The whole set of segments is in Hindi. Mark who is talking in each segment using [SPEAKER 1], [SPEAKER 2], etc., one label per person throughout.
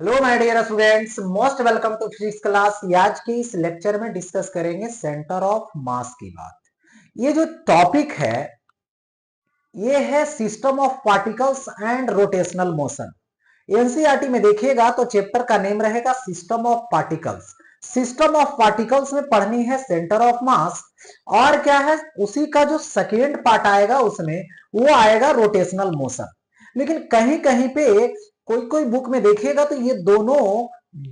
[SPEAKER 1] Hello my dear students, most welcome to physics class. आज के इस लेक्चर में डिस्कस करेंगे सेंटर ऑफ मास की बात। ये जो टॉपिक है ये है system of particles and rotational motion. NCERT में देखिएगा तो चैप्टर का नेम रहेगा system of particles. System of particles में पढ़नी है सेंटर ऑफ मास, और क्या है उसी का जो सेकेंड पार्ट आएगा उसमें वो आएगा रोटेशनल मोशन। लेकिन कहीं कहीं पे कोई कोई बुक में देखिएगा तो ये दोनों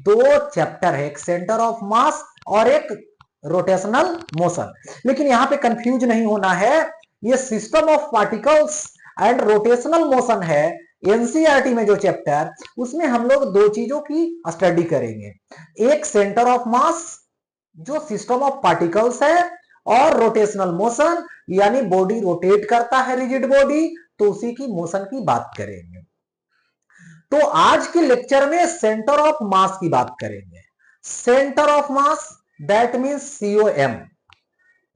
[SPEAKER 1] दो चैप्टर है, एक सेंटर ऑफ मास और एक रोटेशनल मोशन। लेकिन यहाँ पे कंफ्यूज नहीं होना है, ये system of particles and rotational motion है एनसीईआरटी में जो चैप्टर, उसमें हम लोग दो चीजों की स्टडी करेंगे। एक सेंटर ऑफ मास जो सिस्टम ऑफ पार्टिकल्स है, और रोटेशनल मोशन यानी बॉडी रोटेट करता है रिजिड बॉडी, तो उसी की मोशन की बात करेंगे। तो आज के लेक्चर में सेंटर ऑफ मास की बात करेंगे। Centre of mass that means COM.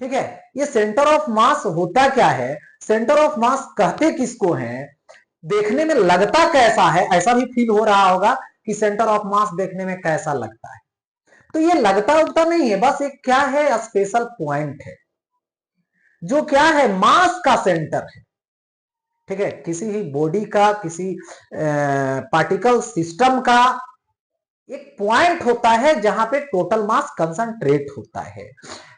[SPEAKER 1] ठीक है, ये सेंटर ऑफ मास होता क्या है, सेंटर ऑफ मास कहते किसको हैं, देखने में लगता कैसा है, ऐसा भी फील हो रहा होगा कि सेंटर ऑफ मास देखने में कैसा लगता है। तो ये लगता उगता नहीं है, बस एक क्या है, स्पेशल पॉइंट है जो क्या है मास का सेंटर है। ठीक है, किसी भी बॉडी का, किसी पार्टिकल सिस्टम का एक पॉइंट होता है जहां पे टोटल मास कंसंट्रेट होता है।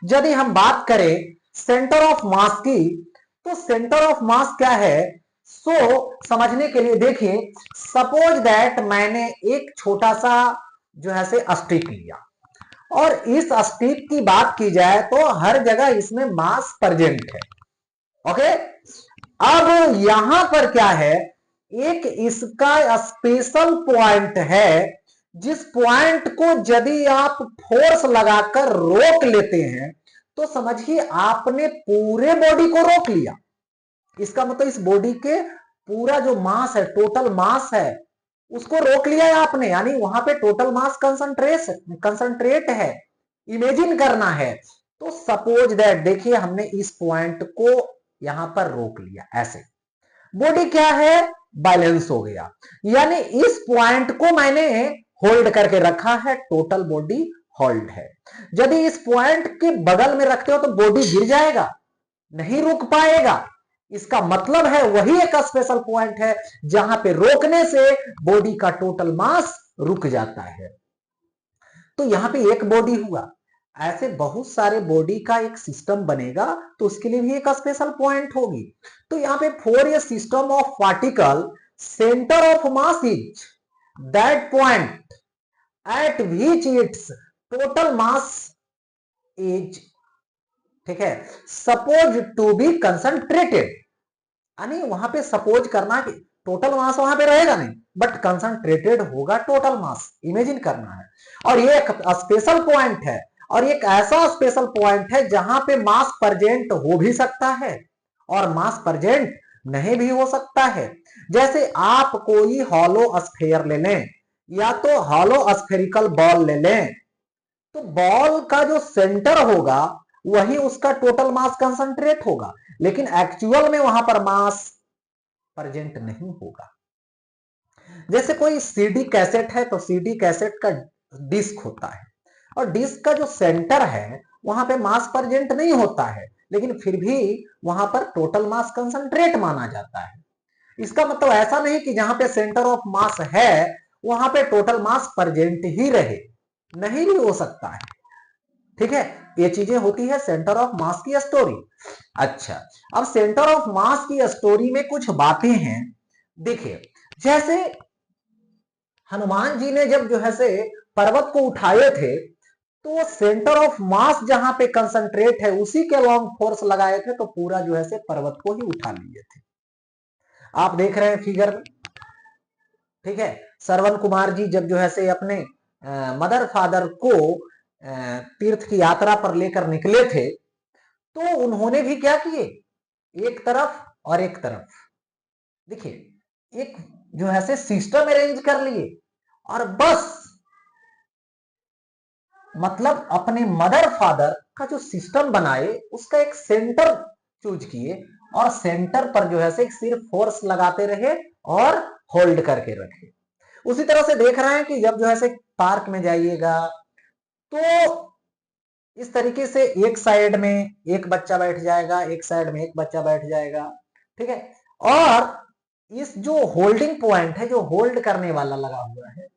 [SPEAKER 1] यदि हम बात करें सेंटर ऑफ मास की, तो सेंटर ऑफ मास क्या है, समझने के लिए देखिए, सपोज दैट मैंने एक छोटा सा जो है से स्टिक लिया, और इस स्टिक की बात की जाए तो हर जगह इसमें मास प्रेजेंट है। ओके, अब यहां पर क्या है, एक इसका स्पेशल पॉइंट है, जिस पॉइंट को यदि आप फोर्स लगाकर रोक लेते हैं तो समझिए आपने पूरे बॉडी को रोक लिया। इसका मतलब इस बॉडी के पूरा जो मास है, टोटल मास है, उसको रोक लिया है आपने, यानी वहां पे टोटल मास कंसंट्रेट है, इमेजिन करना है। तो सपोज दैट देखिए हमने इस पॉइंट को यहां पर रोक लिया, ऐसे बॉडी क्या है, बैलेंस हो गया, यानी इस पॉइंट को मैंने होल्ड करके रखा है, टोटल बॉडी होल्ड है। यदि इस पॉइंट के बगल में रखते हो तो बॉडी गिर जाएगा, नहीं रुक पाएगा। इसका मतलब है वही एक स्पेशल पॉइंट है जहां पे रोकने से बॉडी का टोटल मास रुक जाता है। तो यहां पे एक बॉडी हुआ, ऐसे बहुत सारे बॉडी का एक सिस्टम बनेगा, तो उसके लिए भी एक स्पेशल पॉइंट होगी। तो यहां पे for a system of particle centre of mass is that point eight which it's total mass is, ठीक है, सपोज टू बी कंसंट्रेटेड, यानी वहां पे सपोज करना कि टोटल मास वहां पे रहेगा नहीं, बट कंसंट्रेटेड होगा टोटल मास, इमेजिन करना है। और ये एक स्पेशल पॉइंट है, और एक ऐसा स्पेशल पॉइंट है जहां पे मास प्रेजेंट हो भी सकता है और मास प्रेजेंट नहीं भी हो सकता है। जैसे आप कोई हॉलो स्फेयर ले लें या तो हॉलो स्फेरिकल बॉल ले लें, तो बॉल का जो सेंटर होगा वही उसका टोटल मास कंसंट्रेट होगा, लेकिन एक्चुअल में वहां पर मास प्रेजेंट नहीं होगा। जैसे कोई सीडी कैसेट है, तो सीडी कैसेट का डिस्क होता है, और डिस्क का जो सेंटर है वहां पे मास प्रेजेंट नहीं होता है, लेकिन फिर भी वहां पर टोटल मास कंसंट्रेट माना जाता है। इसका मतलब ऐसा नहीं कि जहां पे सेंटर ऑफ मास है वहां पे टोटल मास प्रेजेंट ही रहे, नहीं भी हो सकता है। ठीक है, ये चीजें होती है सेंटर ऑफ मास की स्टोरी। अच्छा, अब सेंटर ऑफ मास की स्टोरी में कुछ बातें हैं। देखिए, जैसे हनुमान जी ने जब जो है से पर्वत को उठाए थे, तो सेंटर ऑफ मास जहां पे कंसंट्रेट है उसी के लॉन्ग फोर्स लगाए थे, तो पूरा जो है से पर्वत को ही उठा लिए थे। आप देख रहे हैं फिगर में। ठीक है, श्रवण कुमार जी जब जो है से अपने मदर फादर को तीर्थ की यात्रा पर लेकर निकले थे, तो उन्होंने भी क्या किए, एक तरफ और एक तरफ, देखिए एक जो है से सिस्टम अरेंज कर लिए, और बस मतलब अपने मदर फादर का जो सिस्टम बनाए उसका एक सेंटर चूज किए, और सेंटर पर जो है से सिर्फ फोर्स लगाते रहे और होल्ड करके रखे। उसी तरह से देख रहे हैं कि जब जो है से पार्क में जाइएगा तो इस तरीके से एक साइड में एक बच्चा बैठ जाएगा, एक साइड में एक बच्चा बैठ जाएगा, ठीक है। और इस जो होल्डिंग पॉइंट है, जो होल्ड करने वाला लगा हुआ है,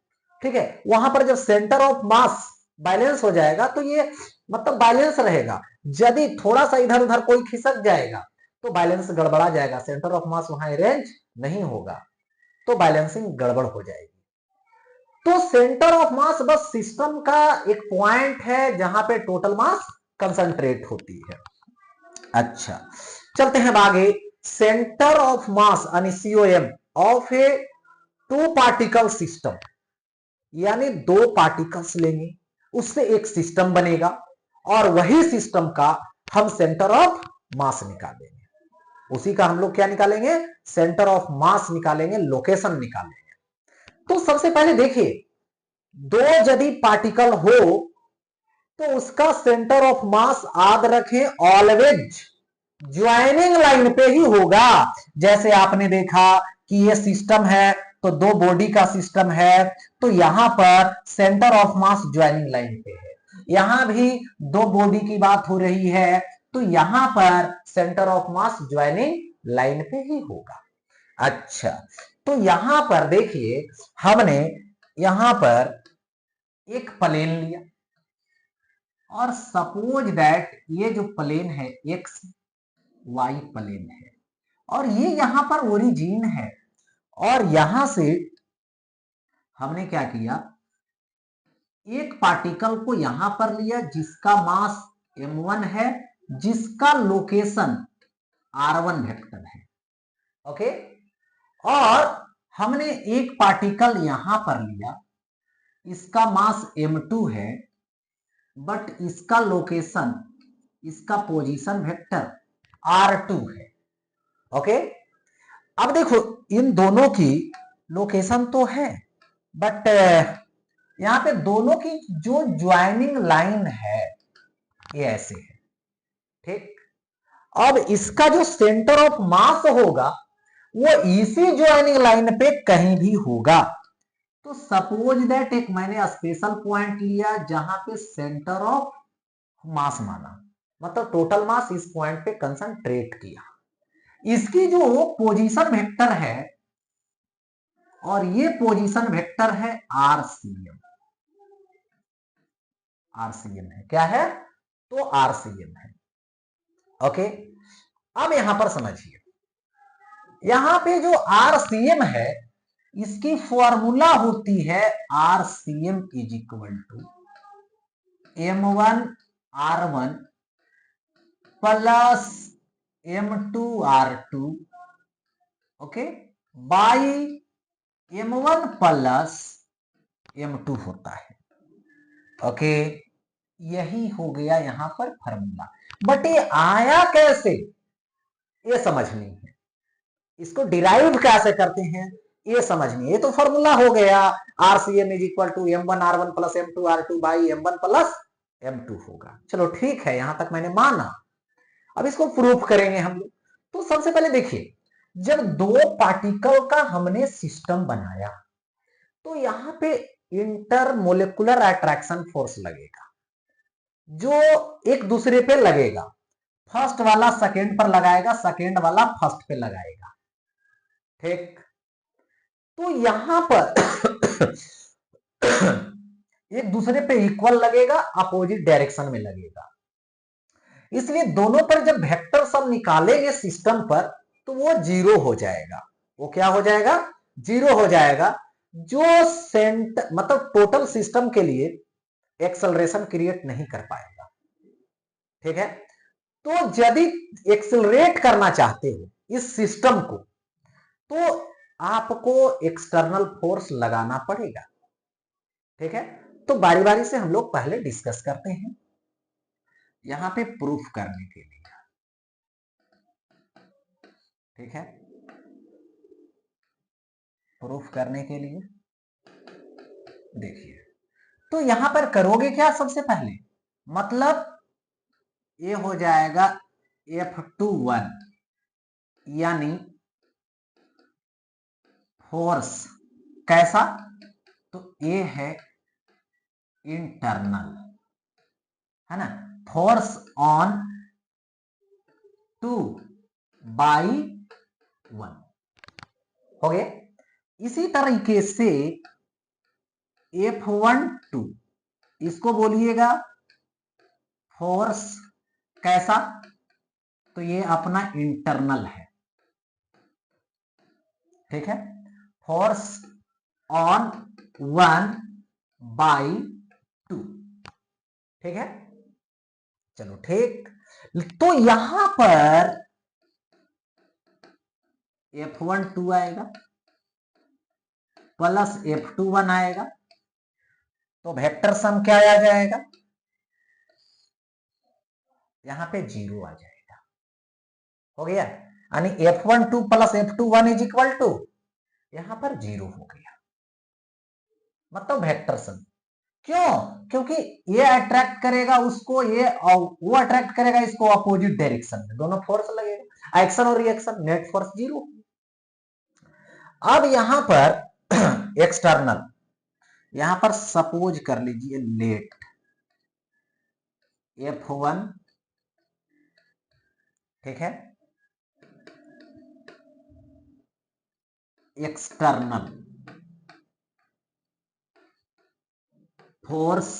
[SPEAKER 1] ठीक है, वहां पर जब सेंटर ऑफ मास बैलेंस हो जाएगा तो ये मतलब बैलेंस रहेगा। यदि थोड़ा सा इधर उधर कोई खिसक जाएगा तो बैलेंस गड़बड़ा जाएगा, सेंटर ऑफ मास वहां अरेंज नहीं होगा, तो बैलेंसिंग गड़बड़ हो जाएगी। तो सेंटर ऑफ मास बस सिस्टम का एक पॉइंट है जहां पे टोटल मास कंसंट्रेट होती है। अच्छा, चलते हैं आगे। सेंटर ऑफ मास यानी COM of a two particle system, यानी दो पार्टिकल्स लेंगे उससे एक सिस्टम बनेगा और वही सिस्टम का हम सेंटर ऑफ मास निकालेंगे। उसी का हम लोग क्या निकालेंगे, सेंटर ऑफ मास निकालेंगे, लोकेशन निकालेंगे। तो सबसे पहले देखिए, दो यदि पार्टिकल हो तो उसका सेंटर ऑफ मास याद रखें ऑलवेज ज्वाइनिंग लाइन पे ही होगा। जैसे आपने देखा कि ये सिस्टम है तो दो बॉडी का सिस्टम है, तो यहां पर centre of mass joining line पे है। यहां भी दो बॉडी की बात हो रही है तो यहां पर centre of mass joining line पे ही होगा। अच्छा, तो यहां पर देखिए, हमने यहां पर एक प्लेन लिया और सपोज दैट ये जो प्लेन है एक्स वाई प्लेन है और ये यहां पर ओरिजिन है, और यहां से हमने क्या किया, एक पार्टिकल को यहां पर लिया जिसका मास m1 है, जिसका लोकेशन r1 वेक्टर है, ओके। और हमने एक पार्टिकल यहां पर लिया, इसका मास m2 है, बट इसका लोकेशन, इसका पोजीशन वेक्टर r2 है, ओके। अब देखो, इन दोनों की लोकेशन तो है, बट यहां पे दोनों की जो ज्वाइनिंग लाइन है ये ऐसे है, ठीक। अब इसका जो सेंटर ऑफ मास होगा वो इसी ज्वाइनिंग लाइन पे कहीं भी होगा। तो सपोज दैट एक मैंने स्पेशल पॉइंट लिया जहां पे सेंटर ऑफ मास माना, मतलब टोटल मास इस पॉइंट पे कंसंट्रेट किया। इसकी जो पोजीशन वेक्टर है और ये पोजीशन वेक्टर है RCM, RCM है, क्या है, तो RCM है, ओके। अब यहां पर समझिए, यहां पे जो RCM है इसकी फॉर्मूला होती है RCM is equal to M1 R1 plus M2 R2, okay, by M1 plus M2 होता है, ओके। यही हो गया यहां पर फॉर्मूला। बट ये आया कैसे ये समझनी है, इसको डिराइव कैसे करते हैं ये समझनी है। ये तो फॉर्मूला हो गया, RCM is equal to M1 R1 plus M2 R2 by M1 plus M2 होगा। चलो ठीक है, यहां तक मैंने माना। अब इसको प्रूफ करेंगे हम लोग। तो सबसे पहले देखिए, जब दो पार्टिकल का हमने सिस्टम बनाया तो यहां पे इंटरमोलिकुलर अट्रैक्शन फोर्स लगेगा, जो एक दूसरे पे लगेगा। फर्स्ट वाला सेकेंड पर लगाएगा, सेकेंड वाला फर्स्ट पे लगाएगा, ठीक। तो यहां पर एक दूसरे पे इक्वल लगेगा, अपोजिट डायरेक्शन में लगेगा। इसलिए दोनों पर जब वेक्टर सम निकालेंगे सिस्टम पर तो वो जीरो हो जाएगा। वो क्या हो जाएगा, जीरो हो जाएगा। जो मतलब टोटल सिस्टम के लिए एक्सेलरेशन क्रिएट नहीं कर पाएगा, ठीक है। तो यदि एक्सेलरेट करना चाहते हो इस सिस्टम को तो आपको एक्सटर्नल फोर्स लगाना पड़ेगा, ठीक है। तो बारी बारी से हम लोग पहले डिस्कस करते हैं यहां पे प्रूफ करने के लिए, ठीक है। प्रूफ करने के लिए देखिए, तो यहां पर करोगे क्या, सबसे पहले मतलब ये हो जाएगा F21 यानी फोर्स, कैसा, तो ये है इंटरनल, है ना, फोर्स ऑन 2 बाई 1 हो गया। इसी तरीके से F12 इसको बोलिएगा फोर्स कैसा, तो ये अपना इंटरनल है, ठीक है, फोर्स ऑन 1 बाई 2, ठीक है। चलो ठीक, तो यहां पर F12 आएगा प्लस F21 आएगा, तो वेक्टर सम क्या आ जाएगा, यहां पे 0 आ जाएगा, हो गया। यानी F12 plus F21 is equal to, यहां पर 0 हो गया, मतलब वेक्टर सम। क्यों, क्योंकि ये अट्रैक्ट करेगा उसको, ये वो अट्रैक्ट करेगा इसको अपोजिट डायरेक्शन में, दोनों फोर्स लगेगा, एक्शन और रिएक्शन, नेट फोर्स 0। अब यहां पर एक्सटर्नल, यहां पर सपोज कर लीजिए लेट F1, ठीक है, external force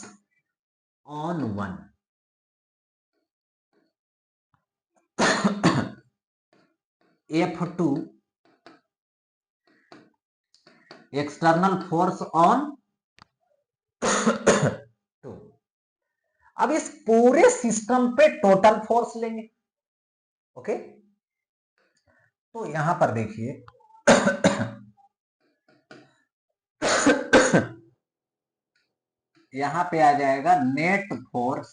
[SPEAKER 1] on 1, F2 external force on 2। अब इस पूरे सिस्टम पे टोटल फोर्स लेंगे, ओके। तो यहां पर देखिए यहां पे आ जाएगा net force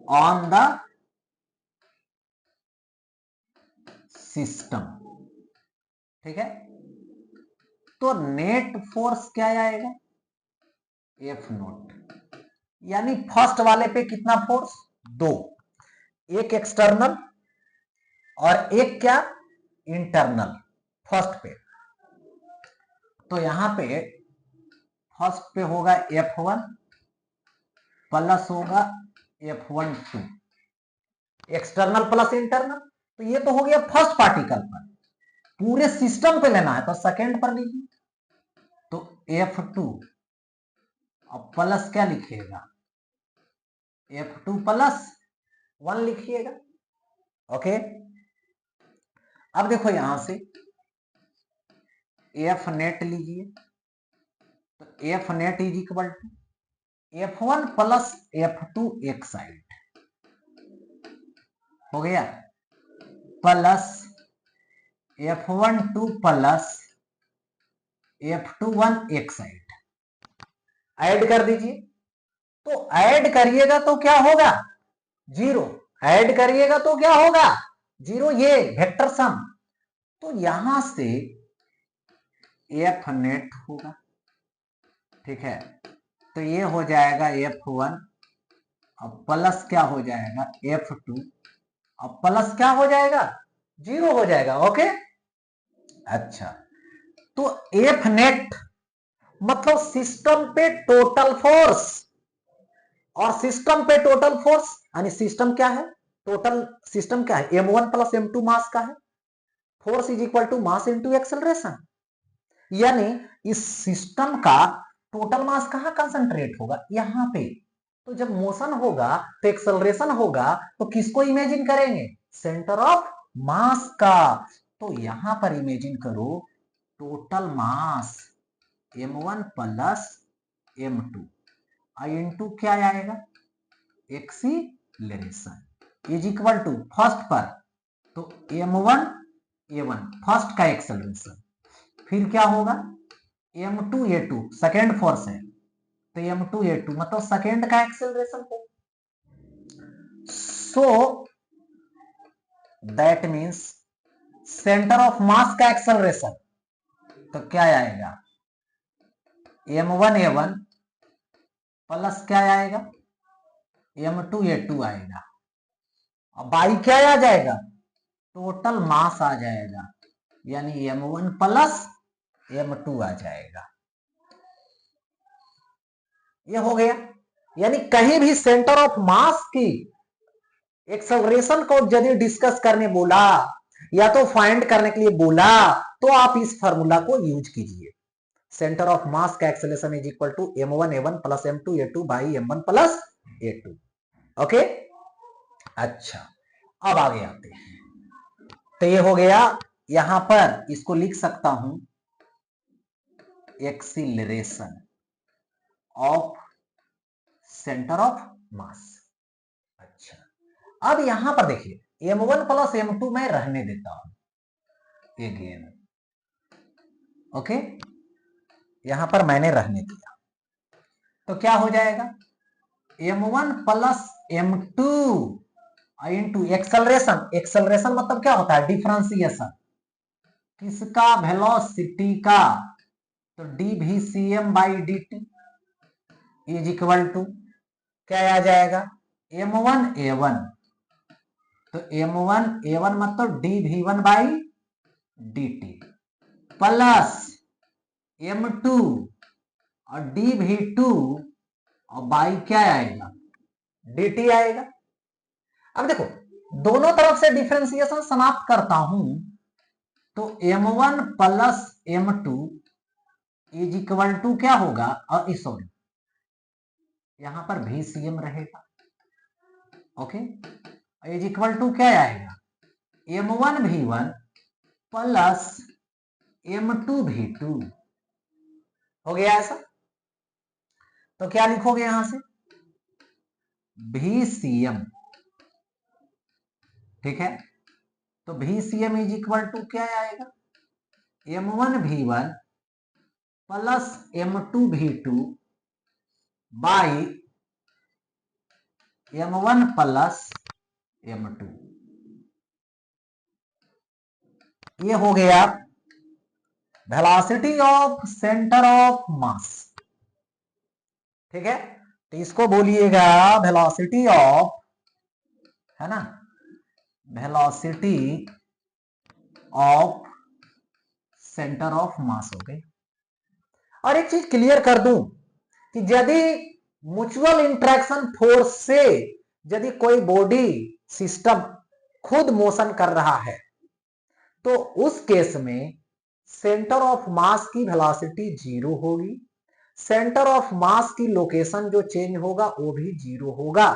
[SPEAKER 1] on the system, ठीक है। तो नेट फोर्स क्या आएगा, F0, यानी फर्स्ट वाले पे कितना फोर्स, 2, एक एक्सटर्नल और एक क्या, इंटरनल, फर्स्ट पे। तो यहां पे फर्स्ट पे होगा F1 प्लस होगा F12, एक्सटर्नल प्लस इंटरनल, तो ये तो हो गया फर्स्ट पार्टिकल पर, पूरे सिस्टम पे लेना है तो सेकेंड पर लीजिए, तो F2 अब प्लस क्या लिखिएगा, F2 प्लस 1 लिखिएगा, ओके। अब देखो यहां से F नेट लीजिए, तो F net is equal to F1 plus F2 एक साइड, हो गया, प्लस F12 प्लस F21 एक साइड, ऐड कर दीजिए। तो ऐड करिएगा तो क्या होगा, 0, ऐड करिएगा तो क्या होगा, 0, ये वेक्टर सम। तो यहां से F नेट होगा, ठीक है, तो ये हो जाएगा F1, अब प्लस क्या हो जाएगा F2, अब प्लस क्या हो जाएगा, 0 हो जाएगा, ओके। अच्छा, तो F नेट मतलब सिस्टम पे टोटल फोर्स, और सिस्टम पे टोटल फोर्स यानी सिस्टम क्या है, टोटल सिस्टम क्या है, m1 प्लस m2 मास का है, force is equal to mass into acceleration, यानी इस सिस्टम का टोटल मास कहां कंसंट्रेट होगा, यहां पे। तो जब मोशन होगा तो एक्सेलरेशन होगा, तो किसको इमेजिन करेंगे, सेंटर ऑफ मास का। तो यहां पर इमेजिन करो total mass m1 plus m2 into क्या आएगा, acceleration is equal to first पर, तो m1 a1 फर्स्ट का एक्सेलरेशन, फिर क्या होगा m2 a2 सेकेंड फोर्स है, तो m2 a2 मतलब सेकेंड का एक्सेलरेशन हो। So that means centre of mass का एक्सेलरेशन, तो क्या आएगा m1 a1 प्लस क्या आएगा m2 a2 आएगा, अब बाई क्या आ जाएगा, टोटल मास आ जाएगा, यानी m1 प्लस m2 आ जाएगा, ये हो गया। यानी कहीं भी सेंटर ऑफ मास की एक्सेलरेशन को यदि डिस्कस करने बोला या तो फाइंड करने के लिए बोला तो आप इस फार्मूला को यूज कीजिए। सेंटर ऑफ मास का acceleration is equal to m1 a1 plus m2 a2 by m1 plus a2। Okay, अच्छा अब आगे आते हैं। तो ये हो गया, यहां पर इसको लिख सकता हूं एक्सीलरेशन ऑफ सेंटर ऑफ मास। अच्छा, अब यहां पर देखिए m1 प्लस m2 मैं रहने देता हूं अगेन। ओके, यहां पर मैंने रहने दिया तो क्या हो जाएगा m1 plus m2 into acceleration. Acceleration मतलब क्या होता है, डिफरेंशिएशन किसका, वेलोसिटी का। तो dvcm by dt is equal to क्या आ जाएगा m1 a1। तो m1 a1 मतलब dv1 by dt plus m2 और dv2 और बाई क्या आएगा dt आएगा। अब देखो दोनों तरफ से डिफरेंशिएशन समाप्त करता हूं तो m1 plus m2 is equal to क्या होगा, और सॉरी यहां पर VCM रहेगा। ओके, इज इक्वल टू क्या आएगा m1 v1 plus m2 v2। हो गया ऐसा, तो क्या लिखोगे यहां से VCM, ठीक है। तो VCM इज इक्वल टू क्या आएगा m1 v1 plus m2 v2 by m1 plus m2। ये हो गया वेलोसिटी ऑफ सेंटर ऑफ मास, ठीक है। तो इसको बोलिएगा वेलोसिटी ऑफ, है ना, वेलोसिटी ऑफ सेंटर ऑफ मास हो गई। और एक चीज क्लियर कर दूं कि यदि म्यूचुअल इंट्रैक्शन फोर्स से यदि कोई बॉडी सिस्टम खुद मोशन कर रहा है तो उस केस में सेंटर ऑफ मास की वेलोसिटी जीरो होगी, सेंटर ऑफ मास की लोकेशन जो चेंज होगा वो भी जीरो होगा,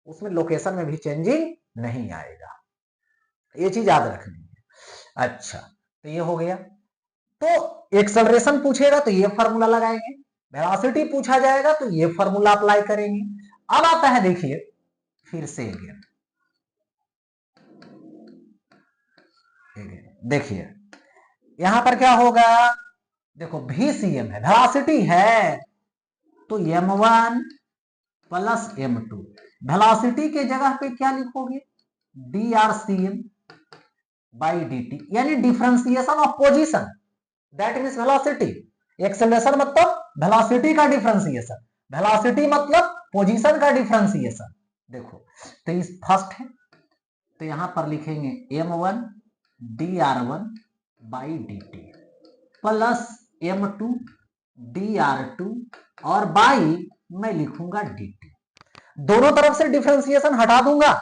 [SPEAKER 1] उसमें लोकेशन में भी चेंजिंग नहीं आएगा। ये चीज याद रखनी है। अच्छा, तो ये हो गया। तो एक्सेलरेशन पूछेगा तो ये फार्मूला लगाएंगे, वेलोसिटी पूछा जाएगा तो ये फार्मूला अप्लाई करेंगे। अब आता है देखिए फिर से अगेन देखिए यहां पर क्या होगा, देखो VCM है, वेलोसिटी है तो m1 प्लस m2। वेलोसिटी के जगह पे क्या लिखोगे drcm बाई dt, यानी differentiation of position, that means velocity. Acceleration मतलब वेलोसिटी का डिफरेंशिएशन, वेलोसिटी मतलब पोजीशन का डिफरेंशिएशन। देखो तो इस फर्स्ट है तो यहां पर लिखेंगे m1 dr1 by dt plus m2 dr2 और बाई मैं लिखूंगा dt। दोनों तरफ से डिफरेंशिएशन हटा दूंगा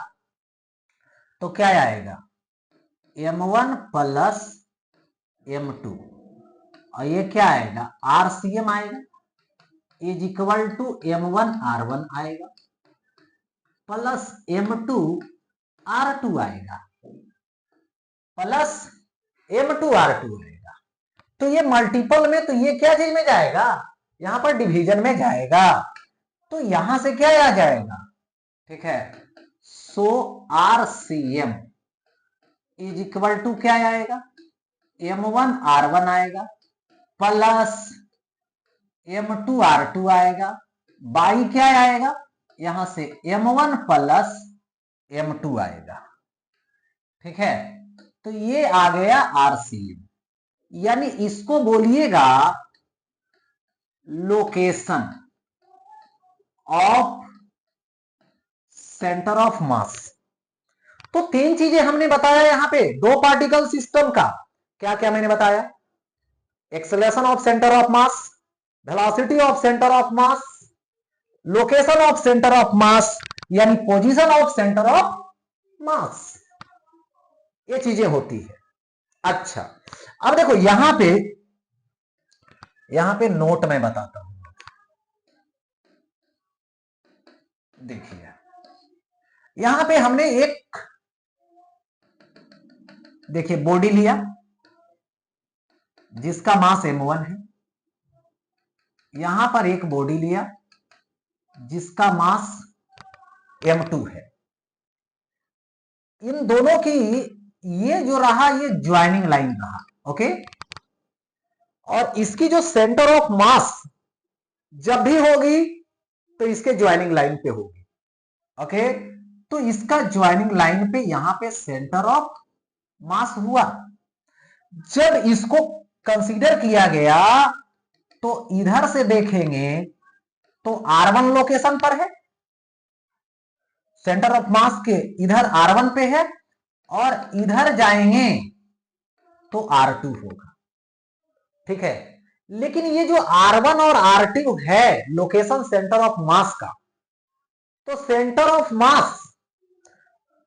[SPEAKER 1] तो क्या आएगा m1 प्लस m2 और ये क्या आएगा RCM आएगा is equal to m1 r1 आएगा प्लस m2 r2 आएगा प्लस m2 r2 आएगा। तो ये मल्टीपल में तो ये क्या चीज में जाएगा, यहां पर डिवीजन में जाएगा तो यहां से क्या आ जाएगा, ठीक है। सो RCM इज इक्वल टू क्या आएगा m1 r1 आएगा प्लस m2 r2 आएगा बाई क्या आएगा यहां से m1 प्लस m2 आएगा, ठीक है। तो ये आ गया RCM, यानी इसको बोलिएगा लोकेशन ऑफ सेंटर ऑफ मास। तो तीन चीजें हमने बताया यहां पे दो पार्टिकल सिस्टम का, क्या क्या मैंने बताया, acceleration of centre of mass, velocity of centre of mass location of centre of mass यानी position of centre of mass, ये चीजें होती है। अच्छा, अब देखो यहां पे नोट मैं बताता हूं। देखिए यहां पे हमने एक, देखिए बॉडी लिया जिसका मास m1 है, यहां पर एक बॉडी लिया जिसका मास m2 है। इन दोनों की ये जो रहा ये ज्वाइनिंग लाइन रहा, ओके। और इसकी जो सेंटर ऑफ मास जब भी होगी तो इसके ज्वाइनिंग लाइन पे होगी, ओके। तो इसका ज्वाइनिंग लाइन पे यहां पे सेंटर ऑफ मास हुआ। जब इसको कंसीडर किया गया तो इधर से देखेंगे तो R1 लोकेशन पर है, सेंटर ऑफ मास के इधर R1 पे है, और इधर जाएंगे तो R2 होगा, ठीक है। लेकिन ये जो R1 और R2 है लोकेशन सेंटर ऑफ मास का, तो सेंटर ऑफ मास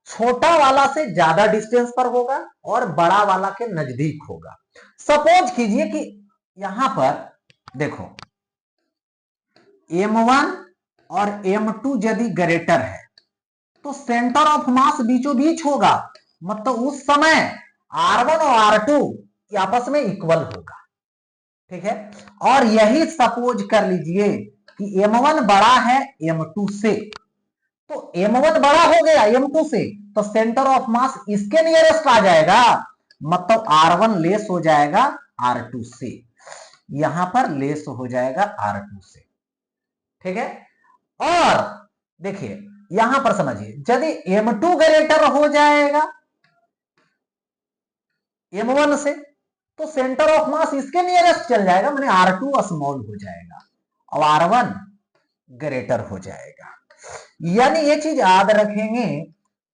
[SPEAKER 1] छोटा वाला से ज्यादा डिस्टेंस पर होगा और बड़ा वाला के नजदीक होगा। सपोज कीजिए कि यहां पर देखो m1 और m2 यदि ग्रेटर है तो सेंटर ऑफ मास बीचों बीच होगा, मतलब उस समय R1 और R2 आपस में इक्वल होगा, ठीक है। और यही सपोज कर लीजिए कि m1 बड़ा है m2 से, तो m1 बड़ा हो गया m2 से, तो सेंटर ऑफ मास इसके नियरेस्ट आ जाएगा, मतलब R1 लेस हो जाएगा R2 से, यहां पर लेस हो जाएगा R2 से, ठीक है। और देखिए यहां पर समझिए यदि m2 ग्रेटर हो जाएगा m1 से तो सेंटर ऑफ मास इसके नियरेस्ट चल जाएगा, माने R2 स्मॉल हो जाएगा और R1 ग्रेटर हो जाएगा। यानी ये चीज याद रखेंगे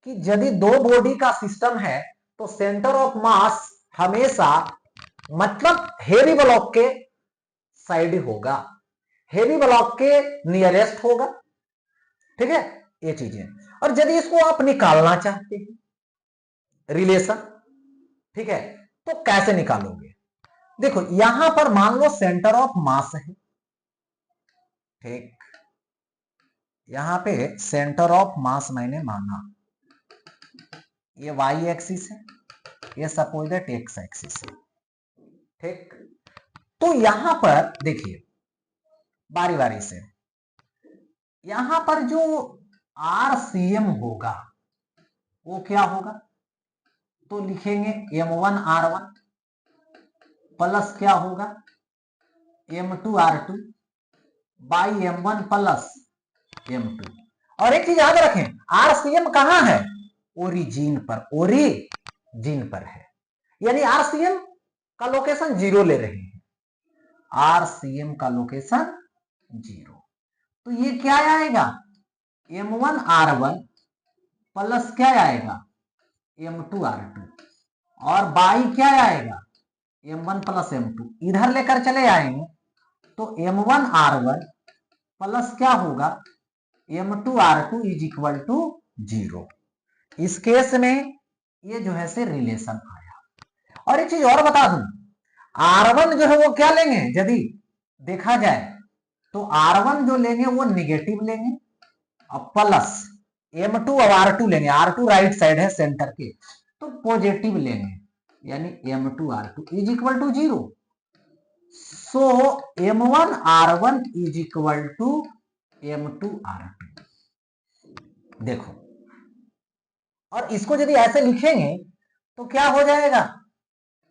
[SPEAKER 1] कि यदि दो बॉडी का सिस्टम है तो सेंटर ऑफ मास हमेशा मतलब हेवी ब्लॉक के साइड होगा, हेवी ब्लॉक के नियरेस्ट होगा, ठीक है, ये चीजें। और यदि इसको आप निकालना चाहते हैं रिलेशन, ठीक है, तो कैसे निकालोगे? देखो यहां पर मान लो सेंटर ऑफ मास है, ठीक, यहां पे सेंटर ऑफ मास मैंने माना, ये वाई एक्सिस है, ये सपोज दैट एक्स एक्सिस है, ठीक। तो यहां पर देखिए बारी बारी से, यहां पर जो RCM होगा वो क्या होगा, तो लिखेंगे m1 R1 प्लस क्या होगा m2 R2 by m1 plus m2। और एक चीज याद रखें, RCM कहां है, ओरिजिन पर, ओरिजिन पर है, यानी RCM का लोकेशन 0 ले रहे हैं, RCM का लोकेशन 0। तो ये क्या आएगा m1 R1 प्लस क्या आएगा m2 R2 और बाई क्या आएगा m1 प्लस m2, इधर लेकर चले आएंगे तो m1 R1 प्लस क्या होगा m2 R2 is equal to 0। इस केस में ये जो है से रिलेशन आया। और एक चीज और बता दूं, R1 जो है वो क्या लेंगे, यदि देखा जाए तो R1 जो लेंगे वो निगेटिव लेंगे और प्लस m2 और R2 लेंगे, R2 राइट साइड है सेंटर के, तो पॉजिटिव लेंगे, यानी m2 R2 is equal to 0। So m1 R1 is equal to m2 R2। देखो, और इसको यदि ऐसे लिखेंगे तो क्या हो जाएगा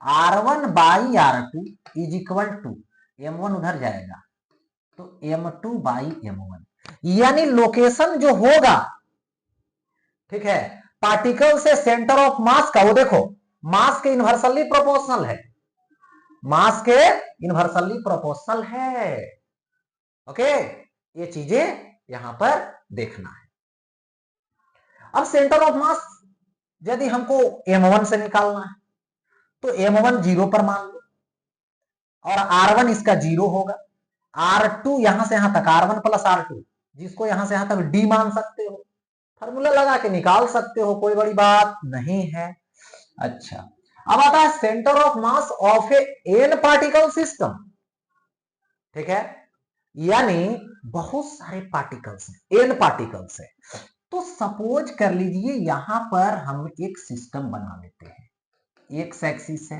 [SPEAKER 1] R1 by R2 is equal to m1 उधर जाएगा तो m2 बाई m1, यानी लोकेशन जो होगा, ठीक है, पार्टिकल से सेंटर ऑफ मास का, वो देखो मास के इनवर्सली प्रोपोर्शनल है, मास के इनवर्सली प्रोपोर्शनल है, ओके। ये चीजें यहां पर देखना है। अब सेंटर ऑफ मास यदि हमको m1 से निकालना है तो m1 0 पर मान लो और R1 इसका 0 होगा, R2 यहां से यहां तक R1 प्लस R2 जिसको यहां से यहां तक डी मान सकते हो, फॉर्मूला लगा के निकाल सकते हो, कोई बड़ी बात नहीं है। अच्छा, अब आता है centre of mass of a n particle system. ठीक है, यानी बहुत सारे पार्टिकल्स हैं, एन पार्टिकल्स है। तो सपोज कर लीजिए यहां पर हम एक सिस्टम बना लेते हैं, एक्स एक्सिस है,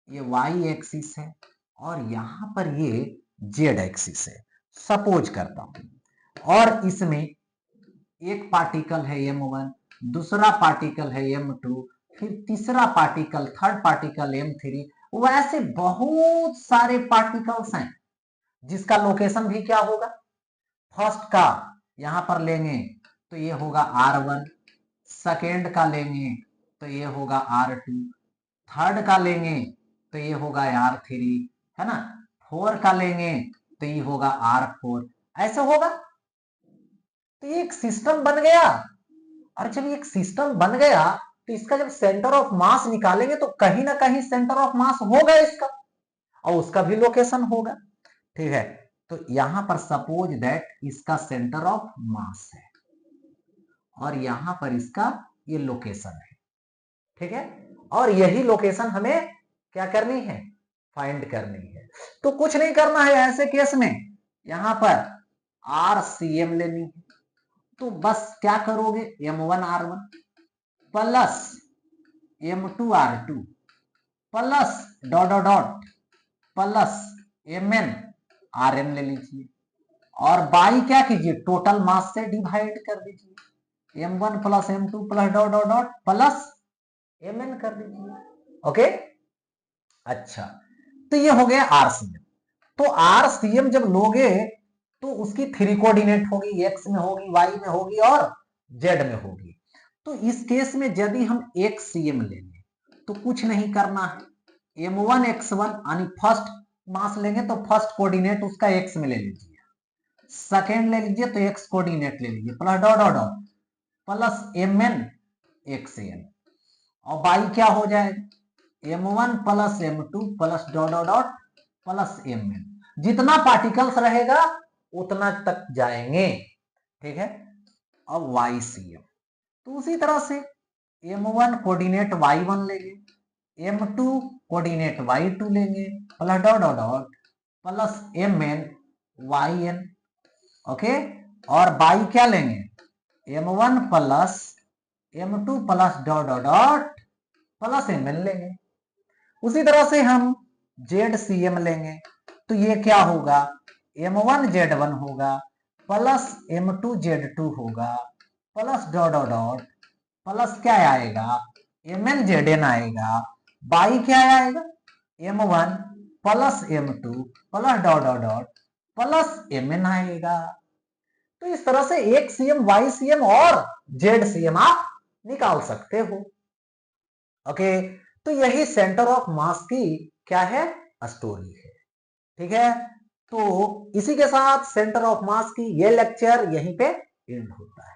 [SPEAKER 1] ये वाई एक्सिस है, और यहां पर ये जेड एक्सिस है, सपोज करता हूं। और इसमें एक पार्टिकल है m1, दूसरा पार्टिकल है m2, फिर तीसरा पार्टिकल, थर्ड पार्टिकल m3। वैसे बहुत सारे पार्टिकल्स हैं जिसका लोकेशन भी क्या होगा, फर्स्ट का यहां पर लेंगे तो ये होगा R1, सेकेंड का लेंगे तो ये होगा R2, थर्ड का लेंगे तो ये होगा R3, है ना, फोर का लेंगे तो ये होगा R4, ऐसे होगा। तो ये एक सिस्टम बन गया, और जब ये एक सिस्टम बन गया तो इसका जब सेंटर ऑफ मास निकालेंगे तो कहीं ना कहीं सेंटर ऑफ मास होगा इसका, और उसका भी लोकेशन होगा। ठीक है, तो यहां पर सपोज दैट इसका सेंटर ऑफ मास है, और यहां पर इसका ये लोकेशन है। ठीक है, और यही लोकेशन हमें क्या करनी है, फाइंड करनी है। तो कुछ नहीं करना है ऐसे केस में, यहां पर RCM लेनी है। तो बस क्या करोगे, M1 R1 plus M2 R2 plus dot dot dot plus Mn Rn ले लीजिए, और बाई क्या कीजिए, टोटल मास से डिवाइड कर दीजिए, M1 plus M2 plus dot dot dot plus Mn कर दीजिए। ओके, अच्छा, तो ये हो गया RCM। तो RCM जब लोगे तो उसकी 3 कोऑर्डिनेट होगी, एक्स में होगी, वाई में होगी और जेड में होगी। तो इस केस में यदि हम एक CM लेंगे तो कुछ नहीं करना है, M1 x1 यानी फर्स्ट मास लेंगे तो फर्स्ट कोऑर्डिनेट उसका x में ले लीजिए, सेकेंड ले लीजिए तो x कोऑर्डिनेट ले लीजिए, plus dot dot dot plus Mn xn, और बाई क्या हो जाएगा, M1 plus M2 plus dot dot dot plus Mn। जितना पार्टिकल्स रहेगा उतना तक जाएंगे। ठीक है, अब YCM, तो उसी तरह से M1 कोऑर्डिनेट Y1 लेंगे, M2 कोऑर्डिनेट Y2 लेंगे, plus dot dot dot plus Mn Yn। Okay, और बाई क्या लेंगे, M1 plus M2 plus dot dot dot plus Mn लेंगे। उसी तरह से हम ZCM लेंगे, तो ये क्या होगा, M1 Z1 होगा प्लस M2 Z2 होगा plus dot dot dot plus क्या आएगा, Mn Zn आएगा, बाई क्या आएगा, M1 plus M2 plus dot dot dot plus Mn आएगा। तो इस तरह से एक CM, YCM और ZCM आप निकाल सकते हो। ओके, तो यही सेंटर ऑफ मास की क्या है, स्टोरी है। ठीक है, तो इसी के साथ सेंटर ऑफ मास की ये लेक्चर यहीं पे एंड होता है।